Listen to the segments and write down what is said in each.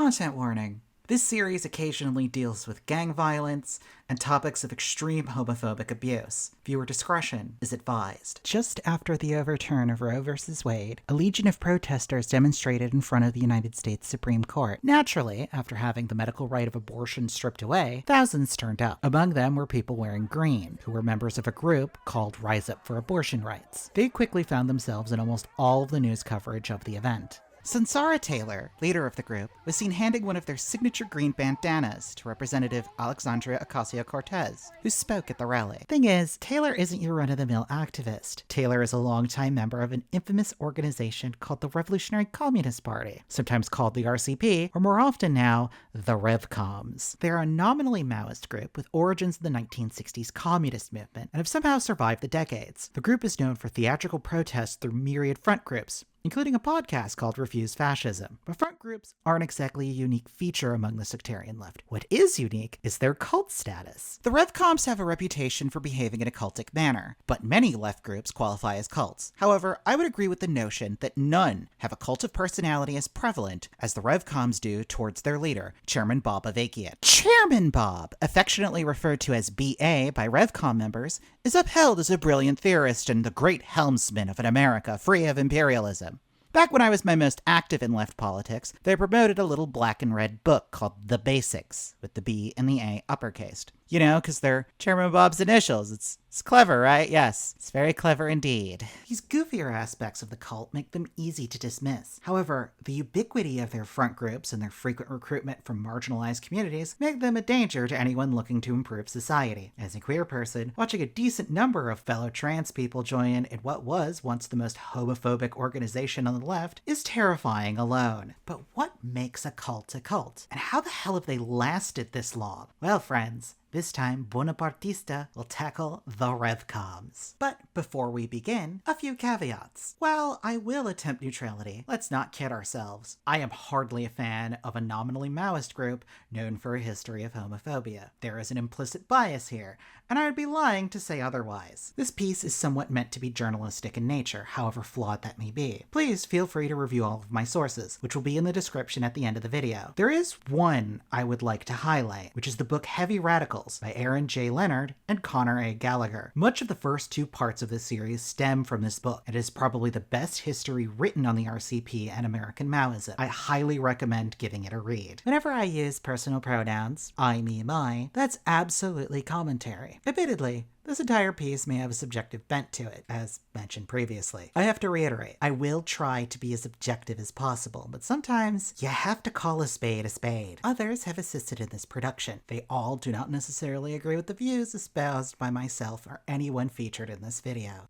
Content warning. This series occasionally deals with gang violence and topics of extreme homophobic abuse. Viewer discretion is advised. Just after the overturn of Roe v. Wade, a legion of protesters demonstrated in front of the United States Supreme Court. Naturally, after having the medical right of abortion stripped away, thousands turned up. Among them were people wearing green, who were members of a group called Rise Up for Abortion Rights. They quickly found themselves in almost all of the news coverage of the event. Sansara Taylor, leader of the group, was seen handing one of their signature green bandanas to Representative Alexandria Ocasio-Cortez, who spoke at the rally. Thing is, Taylor isn't your run-of-the-mill activist. Taylor is a longtime member of an infamous organization called the Revolutionary Communist Party, sometimes called the RCP, or more often now, the REVCOMs. They are a nominally Maoist group with origins in the 1960s communist movement and have somehow survived the decades. The group is known for theatrical protests through myriad front groups, including a podcast called Refuse Fascism. But front groups aren't exactly a unique feature among the sectarian left. What is unique is their cult status. The REVCOMs have a reputation for behaving in a cultic manner, but many left groups qualify as cults. However, I would agree with the notion that none have a cult of personality as prevalent as the REVCOMs do towards their leader, Chairman Bob Avakian. Chairman Bob, affectionately referred to as BA by REVCOM members, is upheld as a brilliant theorist and the great helmsman of an America free of imperialism. Back when I was my most active in left politics, they promoted a little black and red book called The Basics, with the B and the A uppercased. You know, because they're Chairman Bob's initials. It's clever, right? Yes, it's very clever indeed. These goofier aspects of the cult make them easy to dismiss. However, the ubiquity of their front groups and their frequent recruitment from marginalized communities make them a danger to anyone looking to improve society. As a queer person, watching a decent number of fellow trans people join in what was once the most homophobic organization on the left is terrifying alone. But what makes a cult a cult? And how the hell have they lasted this long? Well, friends, this time, Bonapartista will tackle the REVCOMs. But before we begin, a few caveats. While I will attempt neutrality, let's not kid ourselves. I am hardly a fan of a nominally Maoist group known for a history of homophobia. There is an implicit bias here, and I would be lying to say otherwise. This piece is somewhat meant to be journalistic in nature, however flawed that may be. Please feel free to review all of my sources, which will be in the description at the end of the video. There is one I would like to highlight, which is the book Heavy Radicals by Aaron J. Leonard and Conor A. Gallagher. Much of the first two parts of this series stem from this book. It is probably the best history written on the RCP and American Maoism. I highly recommend giving it a read. Whenever I use personal pronouns, I, me, my, that's absolutely commentary. Admittedly, this entire piece may have a subjective bent to it, as mentioned previously. I have to reiterate, I will try to be as objective as possible, but sometimes you have to call a spade a spade. Others have assisted in this production. They all do not necessarily agree with the views espoused by myself or anyone featured in this video.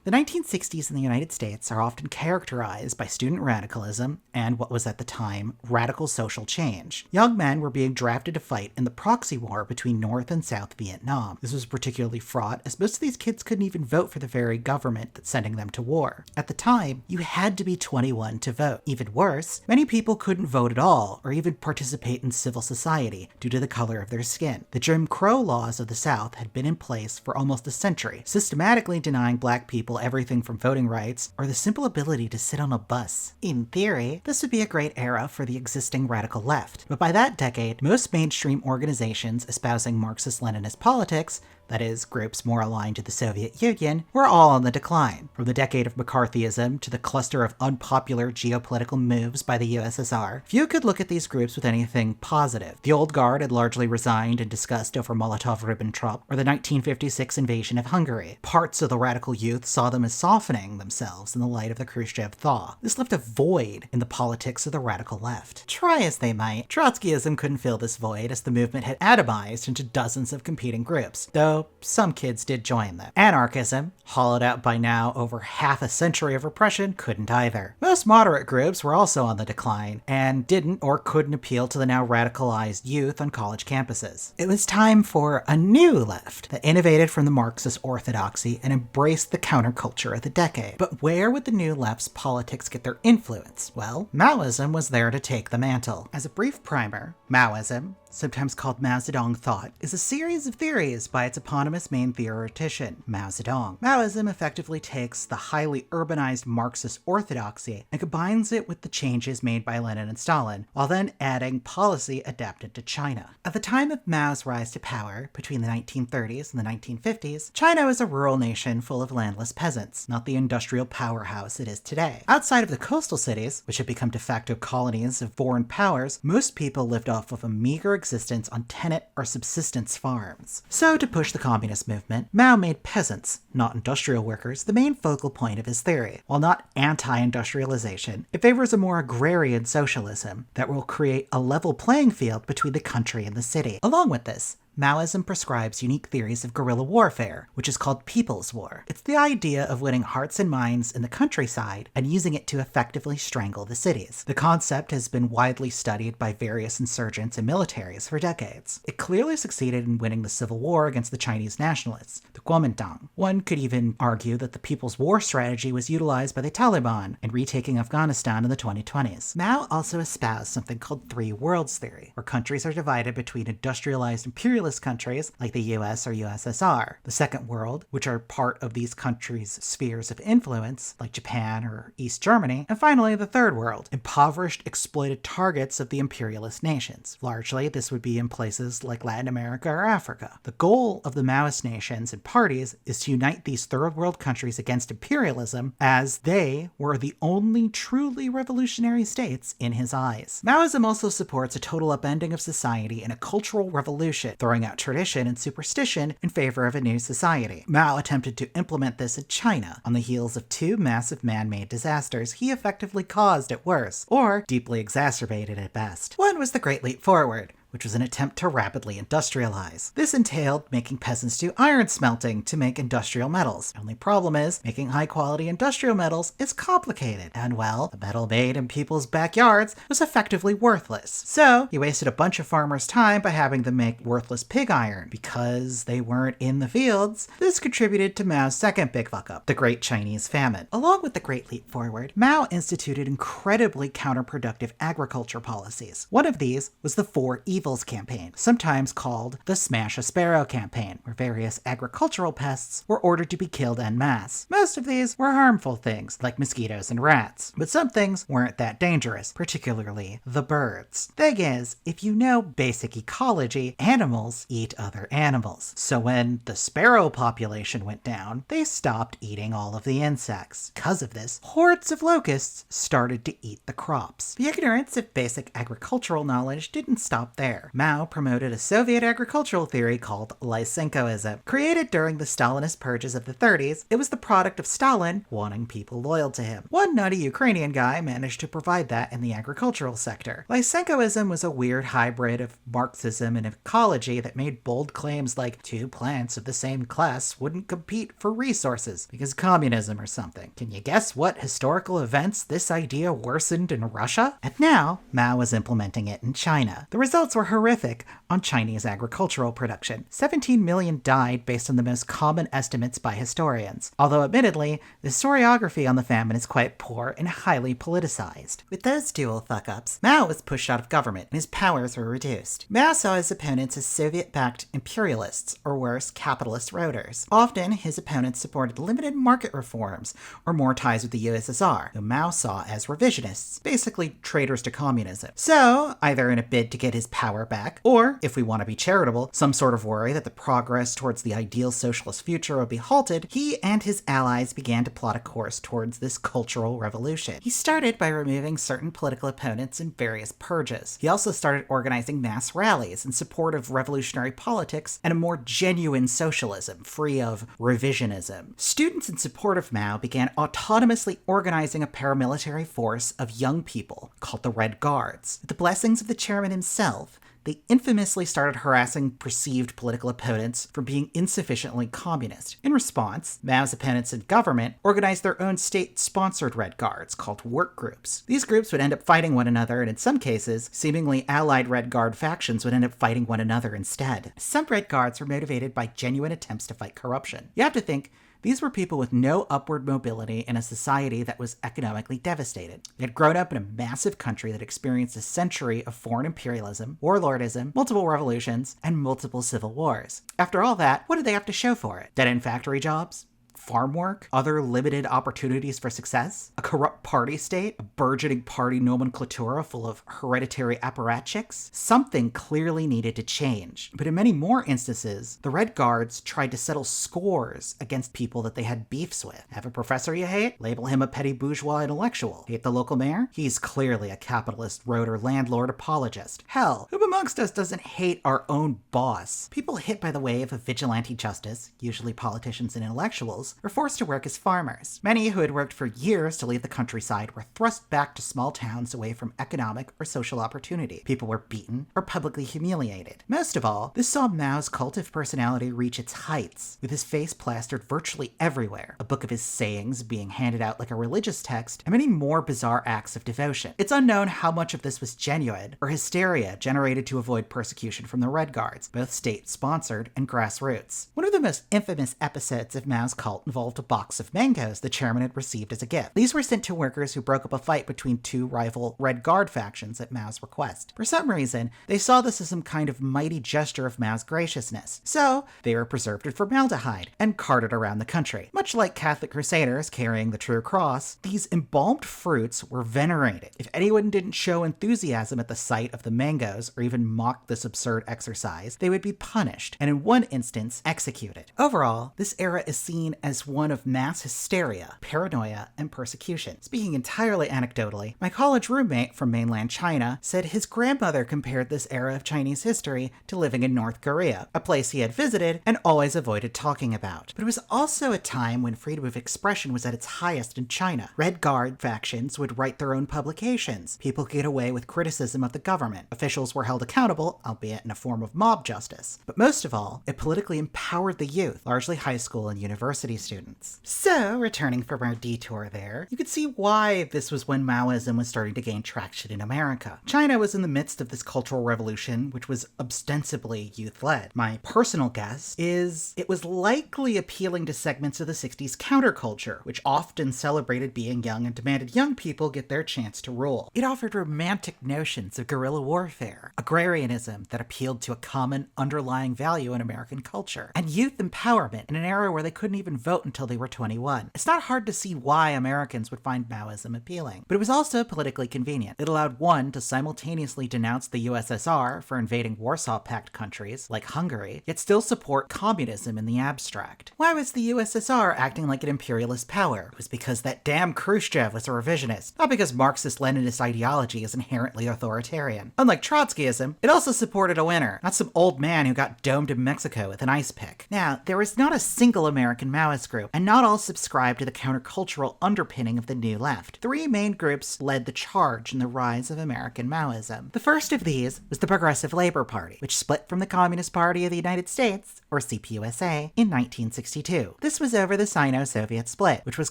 The 1960s in the United States are often characterized by student radicalism and what was at the time radical social change. Young men were being drafted to fight in the proxy war between North and South Vietnam. This was particularly fraught as most of these kids couldn't even vote for the very government that's sending them to war. At the time, you had to be 21 to vote. Even worse, many people couldn't vote at all or even participate in civil society due to the color of their skin. The Jim Crow laws of the South had been in place for almost a century, systematically denying black people everything from voting rights or the simple ability to sit on a bus. In theory, this would be a great era for the existing radical left, but by that decade, most mainstream organizations espousing Marxist-Leninist politics, that is, groups more aligned to the Soviet Union, were all on the decline. From the decade of McCarthyism to the cluster of unpopular geopolitical moves by the USSR, few could look at these groups with anything positive. The old guard had largely resigned in disgust over Molotov-Ribbentrop or the 1956 invasion of Hungary. Parts of the radical youth saw them as softening themselves in the light of the Khrushchev thaw. This left a void in the politics of the radical left. Try as they might, Trotskyism couldn't fill this void as the movement had atomized into dozens of competing groups, though some kids did join them. Anarchism, hollowed out by now over half a century of repression, couldn't either. Most moderate groups were also on the decline, and didn't or couldn't appeal to the now radicalized youth on college campuses. It was time for a new left that innovated from the Marxist orthodoxy and embraced the counterculture of the decade. But where would the new left's politics get their influence? Well, Maoism was there to take the mantle. As a brief primer, Maoism, sometimes called Mao Zedong thought, is a series of theories by its eponymous main theoretician, Mao Zedong. Maoism effectively takes the highly urbanized Marxist orthodoxy and combines it with the changes made by Lenin and Stalin, while then adding policy adapted to China. At the time of Mao's rise to power, between the 1930s and the 1950s, China was a rural nation full of landless peasants, not the industrial powerhouse it is today. Outside of the coastal cities, which had become de facto colonies of foreign powers, most people lived off of a meager existence on tenant or subsistence farms. So, to push the communist movement, Mao made peasants, not industrial workers, the main focal point of his theory. While not anti-industrialization, it favors a more agrarian socialism that will create a level playing field between the country and the city. Along with this, Maoism prescribes unique theories of guerrilla warfare, which is called people's war. It's the idea of winning hearts and minds in the countryside and using it to effectively strangle the cities. The concept has been widely studied by various insurgents and militaries for decades. It clearly succeeded in winning the civil war against the Chinese nationalists, the Kuomintang. One could even argue that the people's war strategy was utilized by the Taliban in retaking Afghanistan in the 2020s. Mao also espoused something called Three Worlds theory, where countries are divided between industrialized imperialist countries like the US or USSR, the Second World, which are part of these countries' spheres of influence, like Japan or East Germany, and finally the Third World, impoverished, exploited targets of the imperialist nations. Largely, this would be in places like Latin America or Africa. The goal of the Maoist nations and parties is to unite these Third World countries against imperialism, as they were the only truly revolutionary states in his eyes. Maoism also supports a total upending of society and a cultural revolution, throwing out tradition and superstition in favor of a new society. Mao attempted to implement this in China on the heels of two massive man-made disasters he effectively caused at worst, or deeply exacerbated at best. One was the Great Leap Forward, which was an attempt to rapidly industrialize. This entailed making peasants do iron smelting to make industrial metals. The only problem is, making high-quality industrial metals is complicated, and well, the metal made in people's backyards was effectively worthless. So, he wasted a bunch of farmers' time by having them make worthless pig iron. Because they weren't in the fields, this contributed to Mao's second big fuck-up, the Great Chinese Famine. Along with the Great Leap Forward, Mao instituted incredibly counterproductive agriculture policies. One of these was the Four Evils campaign, sometimes called the Smash a Sparrow campaign, where various agricultural pests were ordered to be killed en masse. Most of these were harmful things, like mosquitoes and rats, but some things weren't that dangerous, particularly the birds. Thing is, if you know basic ecology, animals eat other animals. So when the sparrow population went down, they stopped eating all of the insects. Because of this, hordes of locusts started to eat the crops. The ignorance of basic agricultural knowledge didn't stop there. Mao promoted a Soviet agricultural theory called Lysenkoism. Created during the Stalinist purges of the 30s, it was the product of Stalin wanting people loyal to him. One nutty Ukrainian guy managed to provide that in the agricultural sector. Lysenkoism was a weird hybrid of Marxism and ecology that made bold claims like two plants of the same class wouldn't compete for resources because communism or something. Can you guess what historical events this idea worsened in Russia? And now, Mao was implementing it in China. The results were horrific on Chinese agricultural production. 17 million died based on the most common estimates by historians, although admittedly, the historiography on the famine is quite poor and highly politicized. With those dual fuck-ups, Mao was pushed out of government and his powers were reduced. Mao saw his opponents as Soviet-backed imperialists, or worse, capitalist roaders. Often, his opponents supported limited market reforms or more ties with the USSR, whom Mao saw as revisionists, basically traitors to communism. So, either in a bid to get his power back, or, if we want to be charitable, some sort of worry that the progress towards the ideal socialist future would be halted, he and his allies began to plot a course towards this cultural revolution. He started by removing certain political opponents in various purges. He also started organizing mass rallies in support of revolutionary politics and a more genuine socialism, free of revisionism. Students in support of Mao began autonomously organizing a paramilitary force of young people called the Red Guards. With the blessings of the chairman himself, they infamously started harassing perceived political opponents for being insufficiently communist. In response, Mao's opponents in government organized their own state-sponsored Red Guards, called work groups. These groups would end up fighting one another, and in some cases, seemingly allied Red Guard factions would end up fighting one another instead. Some Red Guards were motivated by genuine attempts to fight corruption. You have to think, These were people with no upward mobility in a society that was economically devastated. They had grown up in a massive country that experienced a century of foreign imperialism, warlordism, multiple revolutions, and multiple civil wars. After all that, what did they have to show for it? Dead-end factory jobs? Farm work, other limited opportunities for success, a corrupt party state, a burgeoning party nomenclatura full of hereditary apparatchiks. Something clearly needed to change. But in many more instances, the Red Guards tried to settle scores against people that they had beefs with. Have a professor you hate? Label him a petty bourgeois intellectual. Hate the local mayor? He's clearly a capitalist road landlord apologist. Hell, who amongst us doesn't hate our own boss? People hit by the wave of vigilante justice, usually politicians and intellectuals, were forced to work as farmers. Many who had worked for years to leave the countryside were thrust back to small towns away from economic or social opportunity. People were beaten or publicly humiliated. Most of all, this saw Mao's cult of personality reach its heights, with his face plastered virtually everywhere, a book of his sayings being handed out like a religious text, and many more bizarre acts of devotion. It's unknown how much of this was genuine or hysteria generated to avoid persecution from the Red Guards, both state-sponsored and grassroots. One of the most infamous episodes of Mao's cult involved a box of mangoes the chairman had received as a gift. These were sent to workers who broke up a fight between two rival Red Guard factions at Mao's request. For some reason, they saw this as some kind of mighty gesture of Mao's graciousness, so they were preserved in formaldehyde and carted around the country. Much like Catholic crusaders carrying the true cross, these embalmed fruits were venerated. If anyone didn't show enthusiasm at the sight of the mangoes or even mocked this absurd exercise, they would be punished, and in one instance, executed. Overall, this era is seen as one of mass hysteria, paranoia, and persecution. Speaking entirely anecdotally, my college roommate from mainland China said his grandmother compared this era of Chinese history to living in North Korea, a place he had visited and always avoided talking about. But it was also a time when freedom of expression was at its highest in China. Red Guard factions would write their own publications. People could get away with criticism of the government. Officials were held accountable, albeit in a form of mob justice. But most of all, it politically empowered the youth, largely high school and university students. So, returning from our detour there, you could see why this was when Maoism was starting to gain traction in America. China was in the midst of this cultural revolution, which was ostensibly youth-led. My personal guess is it was likely appealing to segments of the 60s counterculture, which often celebrated being young and demanded young people get their chance to rule. It offered romantic notions of guerrilla warfare, agrarianism that appealed to a common underlying value in American culture, and youth empowerment in an era where they couldn't even vote until they were 21. It's not hard to see why Americans would find Maoism appealing, but it was also politically convenient. It allowed one to simultaneously denounce the USSR for invading Warsaw Pact countries, like Hungary, yet still support communism in the abstract. Why was the USSR acting like an imperialist power? It was because that damn Khrushchev was a revisionist, not because Marxist-Leninist ideology is inherently authoritarian. Unlike Trotskyism, it also supported a winner, not some old man who got domed in Mexico with an ice pick. Now, there was not a single American Maoist group, and not all subscribed to the countercultural underpinning of the New Left. Three main groups led the charge in the rise of American Maoism. The first of these was the Progressive Labor Party, which split from the Communist Party of the United States, or CPUSA, in 1962. This was over the Sino-Soviet split, which was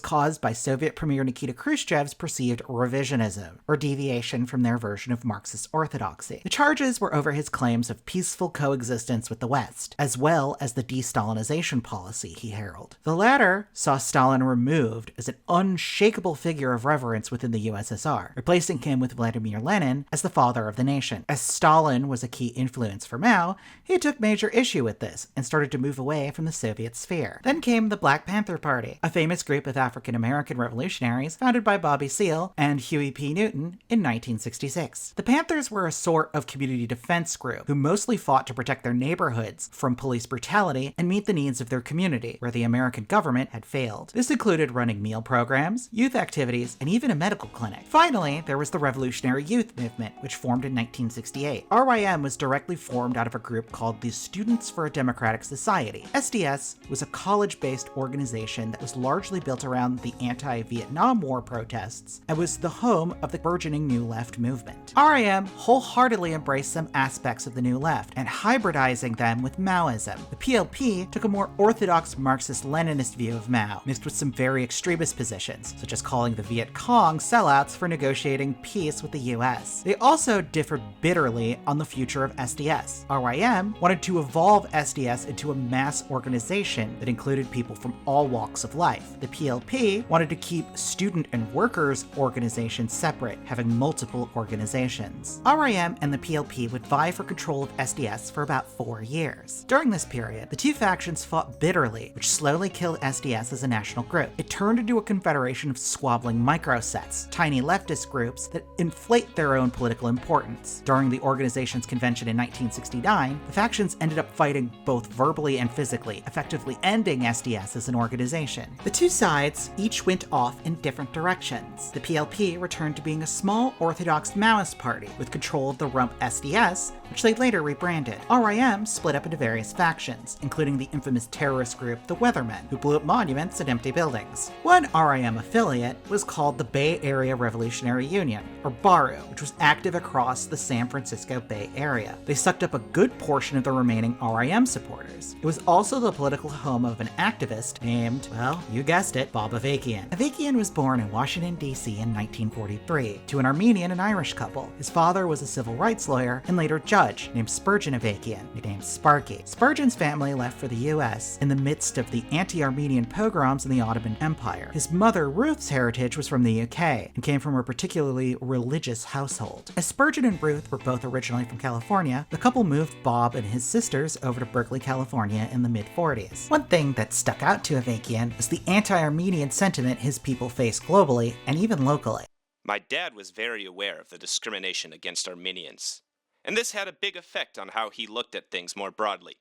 caused by Soviet Premier Nikita Khrushchev's perceived revisionism, or deviation from their version of Marxist orthodoxy. The charges were over his claims of peaceful coexistence with the West, as well as the de-Stalinization policy he heralded. The latter saw Stalin removed as an unshakable figure of reverence within the USSR, replacing him with Vladimir Lenin as the father of the nation. As Stalin was a key influence for Mao, he took major issue with this and started to move away from the Soviet sphere. Then came the Black Panther Party, a famous group of African-American revolutionaries founded by Bobby Seale and Huey P. Newton in 1966. The Panthers were a sort of community defense group who mostly fought to protect their neighborhoods from police brutality and meet the needs of their community, where the American government had failed. This included running meal programs, youth activities, and even a medical clinic. Finally, there was the Revolutionary Youth Movement, which formed in 1968. RYM was directly formed out of a group called the Students for a Democratic Society. SDS was a college-based organization that was largely built around the anti-Vietnam War protests and was the home of the burgeoning New Left movement. RYM wholeheartedly embraced some aspects of the New Left and hybridizing them with Maoism. The PLP took a more orthodox Marxist-Leninist Leninist view of Mao, mixed with some very extremist positions, such as calling the Viet Cong sellouts for negotiating peace with the US. They also differed bitterly on the future of SDS. RIM wanted to evolve SDS into a mass organization that included people from all walks of life. The PLP wanted to keep student and workers' organizations separate, having multiple organizations. RIM and the PLP would vie for control of SDS for about 4 years. During this period, the two factions fought bitterly, which slowly killed SDS as a national group. It turned into a confederation of squabbling microsets, tiny leftist groups that inflate their own political importance. During the organization's convention in 1969, the factions ended up fighting both verbally and physically, effectively ending SDS as an organization. The two sides each went off in different directions. The PLP returned to being a small orthodox Maoist party with control of the rump SDS, which they later rebranded. RIM split up into various factions, including the infamous terrorist group the Weathermen, who blew up monuments and empty buildings. One RIM affiliate was called the Bay Area Revolutionary Union, or BARU, which was active across the San Francisco Bay Area. They sucked up a good portion of the remaining RIM supporters. It was also the political home of an activist named, well, you guessed it, Bob Avakian. Avakian was born in Washington, D.C. in 1943 to an Armenian and Irish couple. His father was a civil rights lawyer and later judge named Spurgeon Avakian, nicknamed Sparky. Spurgeon's family left for the U.S. in the midst of the anti-Armenian pogroms in the Ottoman Empire. His mother, Ruth's heritage was from the UK and came from a particularly religious household. As Spurgeon and Ruth were both originally from California, the couple moved Bob and his sisters over to Berkeley, California in the mid-40s. One thing that stuck out to Avakian was the anti-Armenian sentiment his people face globally and even locally. My dad was very aware of the discrimination against Armenians, and this had a big effect on how he looked at things more broadly.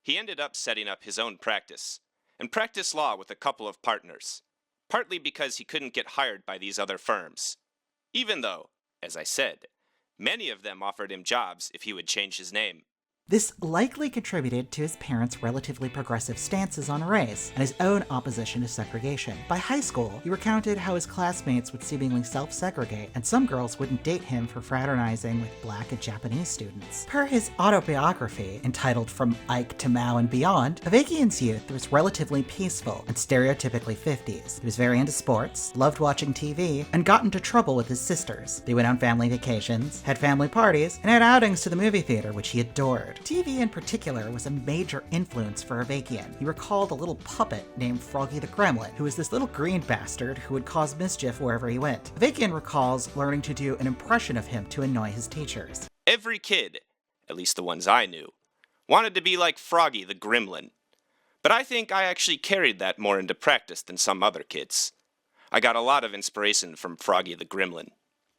He ended up setting up his own practice, and practiced law with a couple of partners, partly because he couldn't get hired by these other firms, even though, as I said, many of them offered him jobs if he would change his name. This likely contributed to his parents' relatively progressive stances on race and his own opposition to segregation. By high school, he recounted how his classmates would seemingly self-segregate, and some girls wouldn't date him for fraternizing with Black and Japanese students. Per his autobiography, entitled From Ike to Mao and Beyond, Avakian's youth was relatively peaceful and stereotypically 50s. He was very into sports, loved watching TV, and got into trouble with his sisters. They went on family vacations, had family parties, and had outings to the movie theater, which he adored. TV in particular was a major influence for Avakian. He recalled a little puppet named Froggy the Gremlin, who was this little green bastard who would cause mischief wherever he went. Avakian recalls learning to do an impression of him to annoy his teachers. Every kid, at least the ones I knew, wanted to be like Froggy the Gremlin. But I think I actually carried that more into practice than some other kids. I got a lot of inspiration from Froggy the Gremlin.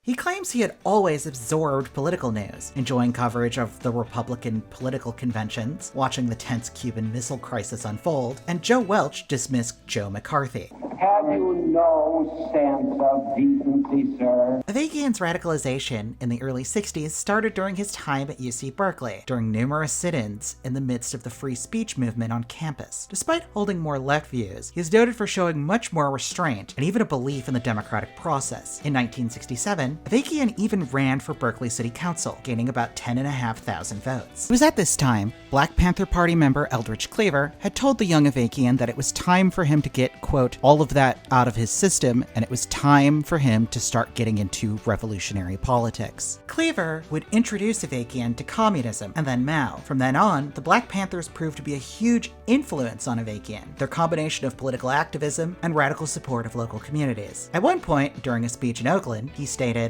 He claims he had always absorbed political news, enjoying coverage of the Republican political conventions, watching the tense Cuban Missile Crisis unfold, and Joe Welch dismiss Joe McCarthy. Have you no sense of decency, sir? Avakian's radicalization in the early 60s started during his time at UC Berkeley, during numerous sit-ins in the midst of the free speech movement on campus. Despite holding more left views, he is noted for showing much more restraint and even a belief in the democratic process. In 1967, Avakian even ran for Berkeley City Council, gaining about 10,500 votes. It was at this time, Black Panther Party member Eldridge Cleaver had told the young Avakian that it was time for him to get, quote, all of that out of his system, and it was time for him to start getting into revolutionary politics. Cleaver would introduce Avakian to communism and then Mao. From then on, the Black Panthers proved to be a huge influence on Avakian, their combination of political activism and radical support of local communities. At one point, during a speech in Oakland, he stated,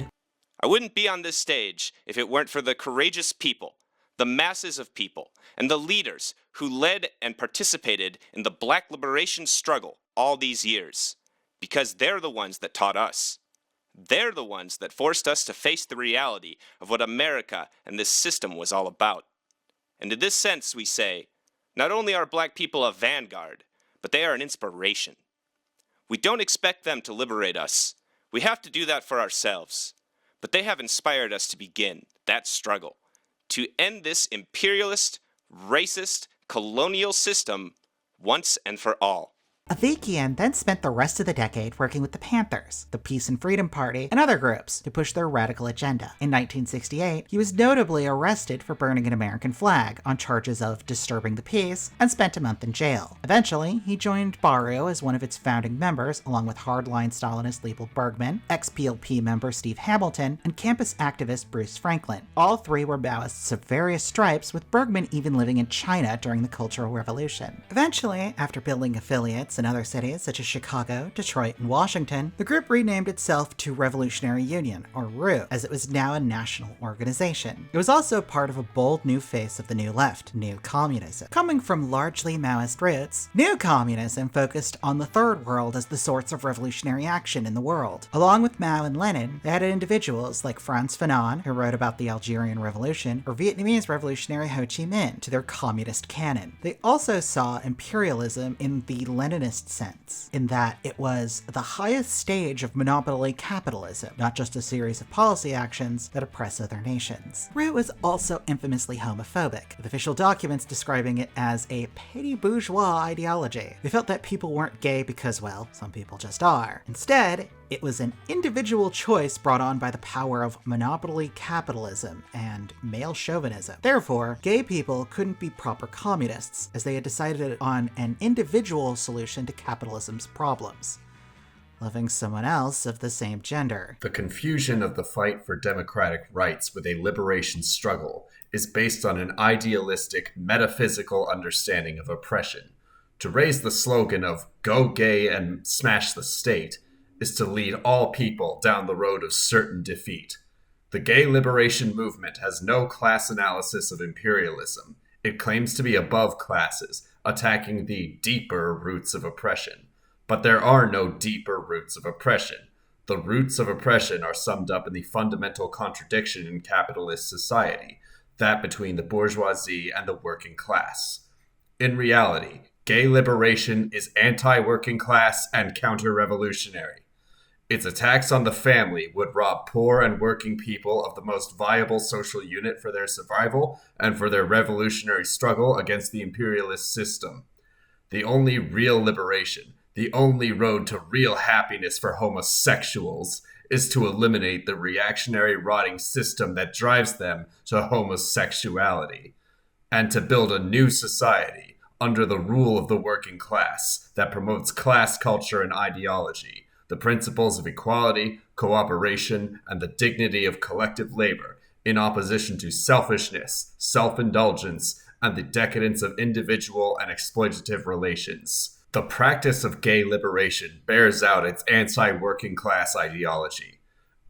I wouldn't be on this stage if it weren't for the courageous people, the masses of people, and the leaders who led and participated in the Black liberation struggle all these years, because they're the ones that taught us. They're the ones that forced us to face the reality of what America and this system was all about. And in this sense, we say, not only are Black people a vanguard, but they are an inspiration. We don't expect them to liberate us. We have to do that for ourselves. But they have inspired us to begin that struggle, to end this imperialist, racist, colonial system once and for all. Avakian then spent the rest of the decade working with the Panthers, the Peace and Freedom Party, and other groups to push their radical agenda. In 1968, he was notably arrested for burning an American flag on charges of disturbing the peace and spent a month in jail. Eventually, he joined Baru as one of its founding members, along with hardline Stalinist Leopold Bergman, ex-PLP member Steve Hamilton, and campus activist Bruce Franklin. All three were Maoists of various stripes, with Bergman even living in China during the Cultural Revolution. Eventually, after building affiliates in other cities such as Chicago, Detroit, and Washington, the group renamed itself to Revolutionary Union, or RU, as it was now a national organization. It was also part of a bold new face of the New Left, New Communism. Coming from largely Maoist roots, New Communism focused on the Third World as the source of revolutionary action in the world. Along with Mao and Lenin, they added individuals like Frantz Fanon, who wrote about the Algerian Revolution, or Vietnamese revolutionary Ho Chi Minh, to their communist canon. They also saw imperialism in the Leninist sense, in that it was the highest stage of monopoly capitalism, not just a series of policy actions that oppress other nations. RU was also infamously homophobic, with official documents describing it as a petty bourgeois ideology. They felt that people weren't gay because, well, some people just are. Instead, it was an individual choice brought on by the power of monopoly capitalism and male chauvinism. Therefore, gay people couldn't be proper communists, as they had decided on an individual solution to capitalism's problems: loving someone else of the same gender. The confusion of the fight for democratic rights with a liberation struggle is based on an idealistic, metaphysical understanding of oppression. To raise the slogan of "Go gay and smash the state" is to lead all people down the road of certain defeat. The gay liberation movement has no class analysis of imperialism. It claims to be above classes, attacking the deeper roots of oppression. But there are no deeper roots of oppression. The roots of oppression are summed up in the fundamental contradiction in capitalist society, that between the bourgeoisie and the working class. In reality, gay liberation is anti-working class and counter-revolutionary. Its attacks on the family would rob poor and working people of the most viable social unit for their survival and for their revolutionary struggle against the imperialist system. The only real liberation, the only road to real happiness for homosexuals, is to eliminate the reactionary rotting system that drives them to homosexuality, and to build a new society under the rule of the working class that promotes class culture and ideology, the principles of equality, cooperation, and the dignity of collective labor, in opposition to selfishness, self-indulgence, and the decadence of individual and exploitative relations. The practice of gay liberation bears out its anti-working class ideology.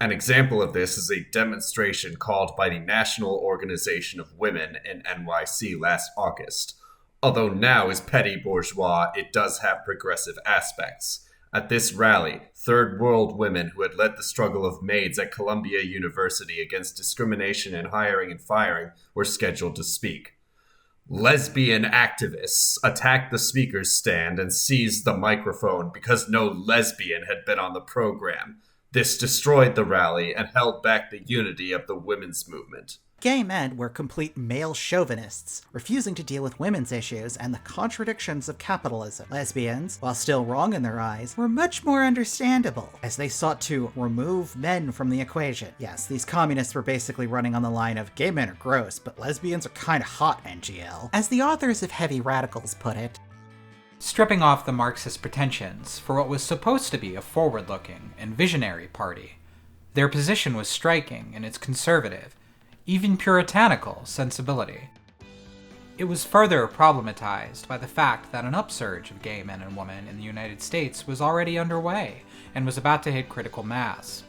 An example of this is a demonstration called by the National Organization of Women in NYC last August. Although now is petty bourgeois, it does have progressive aspects. At this rally, third world women who had led the struggle of maids at Columbia University against discrimination in hiring and firing were scheduled to speak. Lesbian activists attacked the speaker's stand and seized the microphone because no lesbian had been on the program. This destroyed the rally and held back the unity of the women's movement. Gay men were complete male chauvinists, refusing to deal with women's issues and the contradictions of capitalism. Lesbians, while still wrong in their eyes, were much more understandable, as they sought to remove men from the equation. Yes, these communists were basically running on the line of gay men are gross, but lesbians are kinda hot, NGL. As the authors of Heavy Radicals put it, stripping off the Marxist pretensions for what was supposed to be a forward-looking and visionary party, their position was striking in its conservative, even puritanical sensibility. It was further problematized by the fact that an upsurge of gay men and women in the United States was already underway and was about to hit critical mass,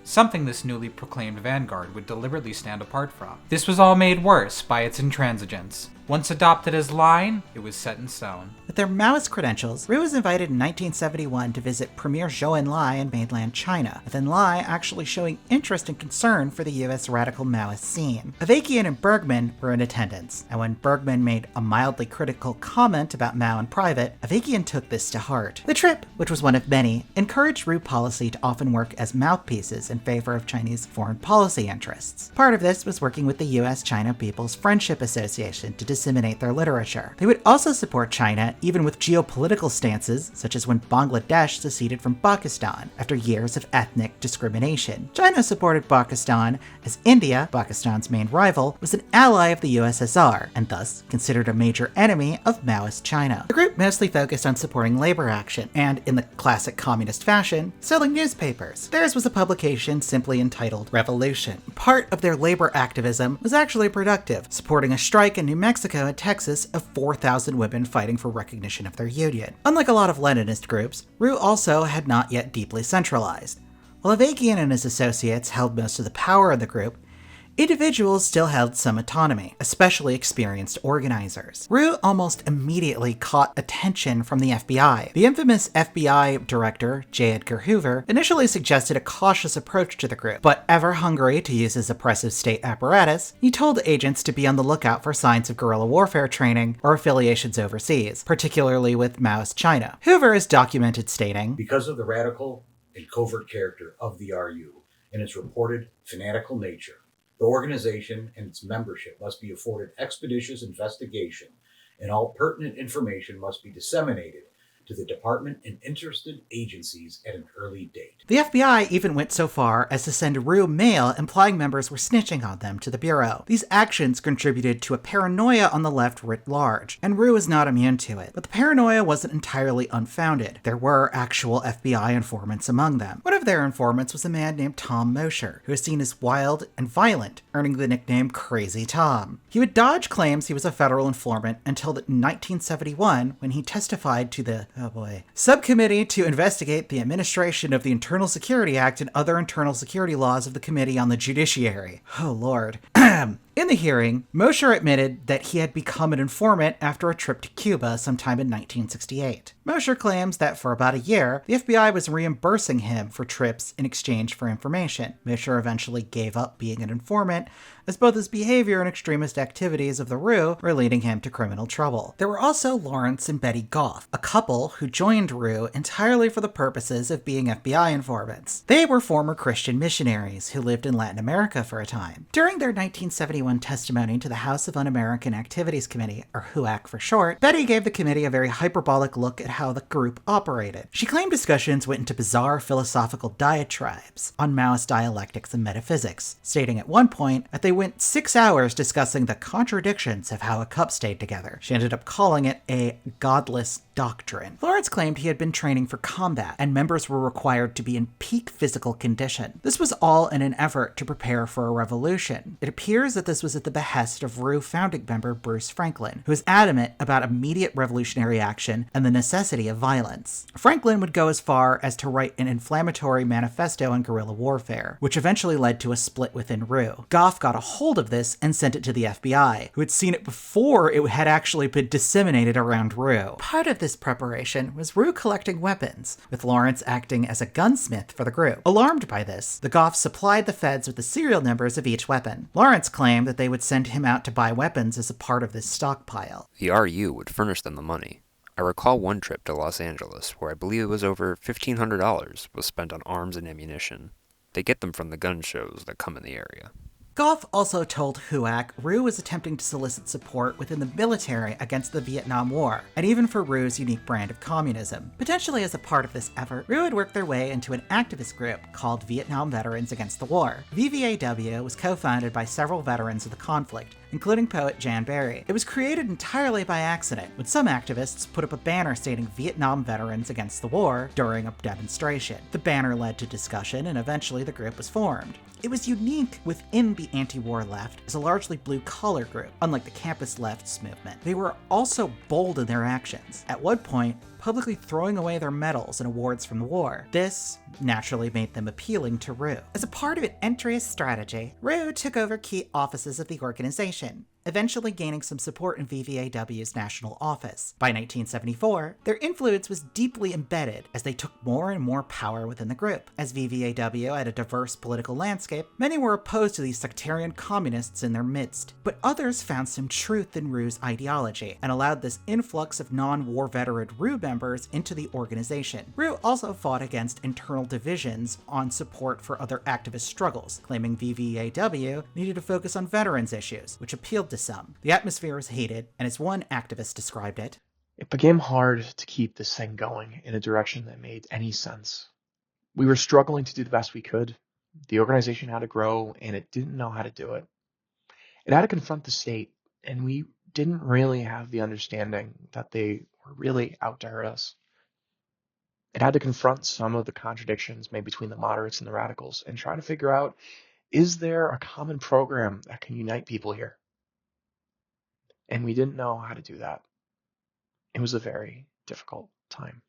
something this newly proclaimed vanguard would deliberately stand apart from. This was all made worse by its intransigence. Once adopted as line, it was set in stone. With their Maoist credentials, Rue was invited in 1971 to visit Premier Zhou Enlai in mainland China, with Enlai actually showing interest and concern for the US radical Maoist scene. Avakian and Bergman were in attendance, and when Bergman made a mildly critical comment about Mao in private, Avakian took this to heart. The trip, which was one of many, encouraged Rue policy to often work as mouthpieces in favor of Chinese foreign policy interests. Part of this was working with the U.S.-China People's Friendship Association to disseminate their literature. They would also support China even with geopolitical stances, such as when Bangladesh seceded from Pakistan after years of ethnic discrimination. China supported Pakistan as India, Pakistan's main rival, was an ally of the USSR and thus considered a major enemy of Maoist China. The group mostly focused on supporting labor action and, in the classic communist fashion, selling newspapers. Theirs was a publication simply entitled Revolution. Part of their labor activism was actually productive, supporting a strike in New Mexico and Texas of 4,000 women fighting for recognition of their union. Unlike a lot of Leninist groups, REVCOM also had not yet deeply centralized. While Avakian and his associates held most of the power of the group, individuals still held some autonomy, especially experienced organizers. REVCOM almost immediately caught attention from the FBI. The infamous FBI director, J. Edgar Hoover, initially suggested a cautious approach to the group, but ever hungry to use his oppressive state apparatus, he told agents to be on the lookout for signs of guerrilla warfare training or affiliations overseas, particularly with Maoist China. Hoover is documented stating, "Because of the radical and covert character of the RU and its reported fanatical nature, the organization and its membership must be afforded expeditious investigation, and all pertinent information must be disseminated to the department and interested agencies at an early date." The FBI even went so far as to send REVCOM mail implying members were snitching on them to the Bureau. These actions contributed to a paranoia on the left writ large, and REVCOM was not immune to it. But the paranoia wasn't entirely unfounded. There were actual FBI informants among them. One of their informants was a man named Tom Mosher, who was seen as wild and violent, earning the nickname Crazy Tom. He would dodge claims he was a federal informant until 1971, when he testified to the Subcommittee to investigate the administration of the Internal Security Act and other internal security laws of the Committee on the Judiciary. Oh, Lord. In the hearing, Mosher admitted that he had become an informant after a trip to Cuba sometime in 1968. Mosher claims that for about a year, the FBI was reimbursing him for trips in exchange for information. Mosher eventually gave up being an informant, as both his behavior and extremist activities of the REVCOM were leading him to criminal trouble. There were also Lawrence and Betty Goff, a couple who joined REVCOM entirely for the purposes of being FBI informants. They were former Christian missionaries who lived in Latin America for a time. During their 1971 testimony to the House of Un-American Activities Committee, or HUAC for short, Betty gave the committee a very hyperbolic look at how the group operated. She claimed discussions went into bizarre philosophical diatribes on Maoist dialectics and metaphysics, stating at one point that they went 6 hours discussing the contradictions of how a cup stayed together. She ended up calling it a godless doctrine. Lawrence claimed he had been training for combat, and members were required to be in peak physical condition. This was all in an effort to prepare for a revolution. It appears that this was at the behest of REVCOM founding member Bruce Franklin, who was adamant about immediate revolutionary action and the necessity of violence. Franklin would go as far as to write an inflammatory manifesto on guerrilla warfare, which eventually led to a split within REVCOM. Goff got a hold of this and sent it to the FBI, who had seen it before it had actually been disseminated around REVCOM. Part of this preparation was REVCOM collecting weapons, with Lawrence acting as a gunsmith for the group. Alarmed by this, the Goffs supplied the feds with the serial numbers of each weapon. Lawrence claimed that they would send him out to buy weapons as a part of this stockpile. The RU would furnish them the money. I recall one trip to Los Angeles where I believe it was over $1,500 was spent on arms and ammunition. They get them from the gun shows that come in the area. Goff also told HUAC REVCOM was attempting to solicit support within the military against the Vietnam War, and even for REVCOM's unique brand of communism. Potentially as a part of this effort, REVCOM would work their way into an activist group called Vietnam Veterans Against the War. VVAW was co-founded by several veterans of the conflict, including poet Jan Berry. It was created entirely by accident, when some activists put up a banner stating Vietnam Veterans Against the War during a demonstration. The banner led to discussion, and eventually the group was formed. It was unique within the anti-war left as a largely blue-collar group, unlike the campus left's movement. They were also bold in their actions, at one point publicly throwing away their medals and awards from the war. This naturally made them appealing to REVCOM. As a part of an entryist strategy, REVCOM took over key offices of the organization, eventually gaining some support in VVAW's national office. By 1974, their influence was deeply embedded as they took more and more power within the group. As VVAW had a diverse political landscape, many were opposed to these sectarian communists in their midst, but others found some truth in REW's ideology and allowed this influx of non-war veteran REW members into the organization. REW also fought against internal divisions on support for other activist struggles, claiming VVAW needed to focus on veterans issues, which appealed to some. The atmosphere was heated, and as one activist described it, "It became hard to keep this thing going in a direction that made any sense. We were struggling to do the best we could. The organization had to grow, and it didn't know how to do it. It had to confront the state, and we didn't really have the understanding that they were really out to hurt us. It had to confront some of the contradictions made between the moderates and the radicals and try to figure out, is there a common program that can unite people here? And we didn't know how to do that. It was a very difficult time."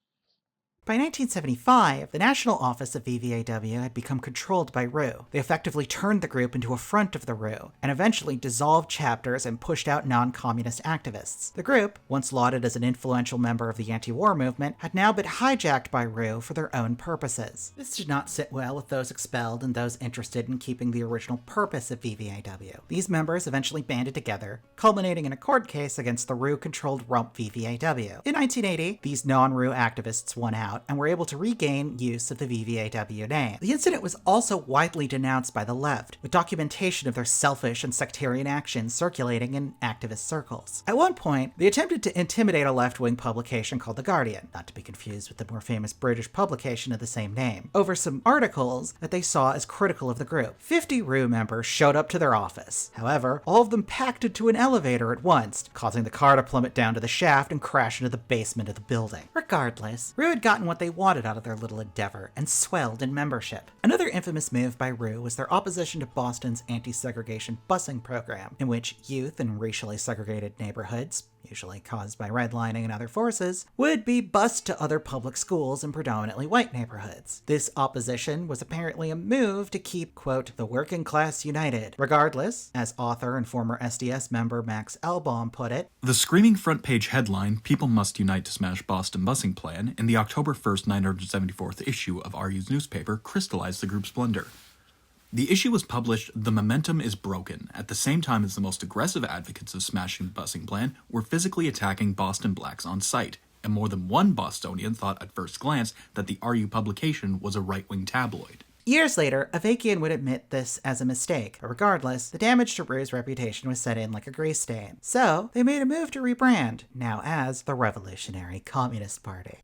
By 1975, the national office of VVAW had become controlled by REW. They effectively turned the group into a front of the REW, and eventually dissolved chapters and pushed out non-communist activists. The group, once lauded as an influential member of the anti-war movement, had now been hijacked by REW for their own purposes. This did not sit well with those expelled and those interested in keeping the original purpose of VVAW. These members eventually banded together, culminating in a court case against the REW-controlled rump VVAW. In 1980, these non-REW activists won out and were able to regain use of the VVAW name. The incident was also widely denounced by the left, with documentation of their selfish and sectarian actions circulating in activist circles. At one point, they attempted to intimidate a left-wing publication called The Guardian, not to be confused with the more famous British publication of the same name, over some articles that they saw as critical of the group. 50 REW members showed up to their office. However, all of them packed into an elevator at once, causing the car to plummet down to the shaft and crash into the basement of the building. Regardless, REW had gotten what they wanted out of their little endeavor and swelled in membership. Another infamous move by REW was their opposition to Boston's anti-segregation busing program, in which youth in racially segregated neighborhoods, usually caused by redlining and other forces, would be bused to other public schools in predominantly white neighborhoods. This opposition was apparently a move to keep, quote, the working class united. Regardless, as author and former SDS member Max Elbaum put it, "The screaming front-page headline, 'People Must Unite to Smash Boston Busing Plan,' in the October 1st, 974th issue of RU's newspaper crystallized the group's blunder. The issue was published, 'The momentum is broken,' at the same time as the most aggressive advocates of smashing the busing plan were physically attacking Boston blacks on site, and more than one Bostonian thought at first glance that the RU publication was a right-wing tabloid." Years later, Avakian would admit this as a mistake, but regardless, the damage to REW's reputation was set in like a grease stain. So, they made a move to rebrand, now as the Revolutionary Communist Party.